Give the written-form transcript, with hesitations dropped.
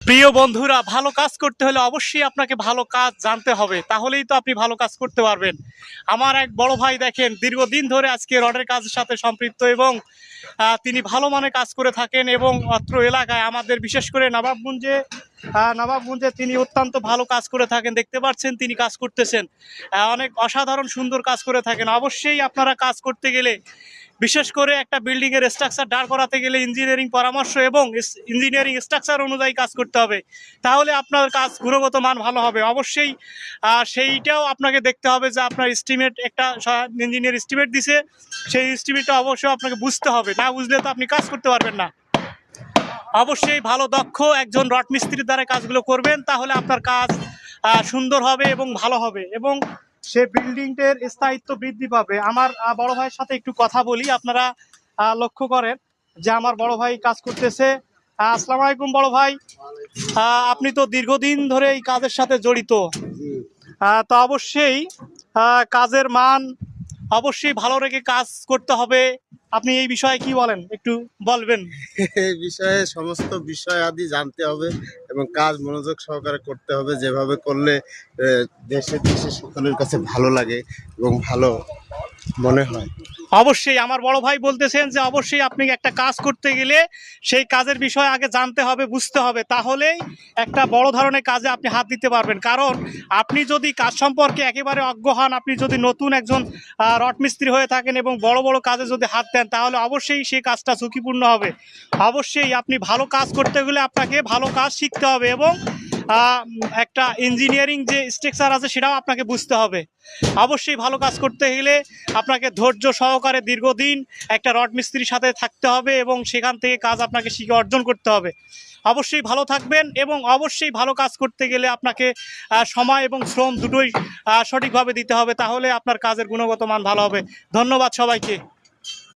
প্রিয় বন্ধুরা, ভালো কাজ করতে হলে অবশ্যই আপনাকে ভালো কাজ জানতে হবে, তাহলেই তো আপনি ভালো কাজ করতে পারবেন। আমার এক বড় ভাই দেখেন দীর্ঘদিন ধরে আজকে রডের কাজের সাথে সম্পৃক্ত এবং তিনি ভালো মানের কাজ করে থাকেন এবং অত্র এলাকায় আমাদের বিশেষ করে নবাবগঞ্জে তিনি অত্যন্ত ভালো কাজ করে থাকেন। দেখতে পাচ্ছেন তিনি কাজ করতেছেন, অনেক অসাধারণ সুন্দর কাজ করে থাকেন। অবশ্যই আপনারা কাজ করতে গেলে, বিশেষ করে একটা বিল্ডিংয়ের স্ট্রাকচার দাঁড় করাতে গেলে ইঞ্জিনিয়ারিং পরামর্শ এবং ইঞ্জিনিয়ারিং স্ট্রাকচার অনুযায়ী কাজ করতে হবে, তাহলে আপনার কাজ গুণগত মান ভালো হবে। অবশ্যই সেইটাও আপনাকে দেখতে হবে যে আপনার এস্টিমেট একটা ইঞ্জিনিয়ার এস্টিমেট দিছে, সেই এস্টিমেটটা অবশ্যই আপনাকে বুঝতে হবে, না বুঝলে তো আপনি কাজ করতে পারবেন না। অবশ্যই ভালো দক্ষ একজন রড মিস্ত্রির দ্বারা কাজগুলো করবেন, তাহলে আপনার কাজ সুন্দর হবে এবং ভালো হবে এবং সে বিল্ডিংটার স্থায়িত্ব বৃদ্ধি পাবে। আমার বড় ভাইয়ের সাথে একটু কথা বলি, আপনারা লক্ষ্য করেন যে আমার বড় ভাই কাজ করতেছে। আসসালামু আলাইকুম বড় ভাই, আপনি তো দীর্ঘদিন ধরে এই কাজের সাথে জড়িত, তো অবশ্যই কাজের মান অবশ্যই ভালো রেখে কাজ করতে হবে। আপনি এই বিষয়ে কি বলেন, একটু বলবেন? এই বিষয়ে সমস্ত বিষয় আদি জানতে হবে এবং কাজ মনোযোগ সহকারে করতে হবে, যেভাবে করলে দেশে সকলের কাছে ভালো লাগে এবং ভালো মনে হয়। অবশ্যই আমার বড় ভাই বলতেছেন যে অবশ্যই আপনি একটা কাজ করতে গেলে সেই কাজের বিষয়ে আগে জানতে হবে, বুঝতে হবে, তাহলেই একটা বড় ধরনের কাজে আপনি হাত দিতে পারবেন। কারণ আপনি যদি কাজ সম্পর্কে একেবারে অজ্ঞ হন, আপনি যদি নতুন একজন রড মিস্ত্রি হয়ে থাকেন এবং বড় বড় কাজে যদি হাত দেন, তাহলে অবশ্যই সেই কাজটা ঝুঁকিপূর্ণ হবে। অবশ্যই আপনি ভালো কাজ করতে গেলে আপনাকে ভালো কাজ শিখতে হবে এবং একটা ইঞ্জিনিয়ারিং যে স্ট্রাকচার আছে সেটাও আপনাকে বুঝতে হবে। অবশ্যই ভালো কাজ করতে গেলে আপনাকে ধৈর্য সহকারে দীর্ঘদিন একটা রড মিস্ত্রির সাথে থাকতে হবে এবং সেখান থেকে কাজ আপনাকে শিখে অর্জন করতে হবে। অবশ্যই ভালো থাকবেন এবং অবশ্যই ভালো কাজ করতে গেলে আপনাকে সময় এবং শ্রম দুটোই সঠিকভাবে দিতে হবে, তাহলে আপনার কাজের গুণগত মান ভালো হবে। ধন্যবাদ সবাইকে।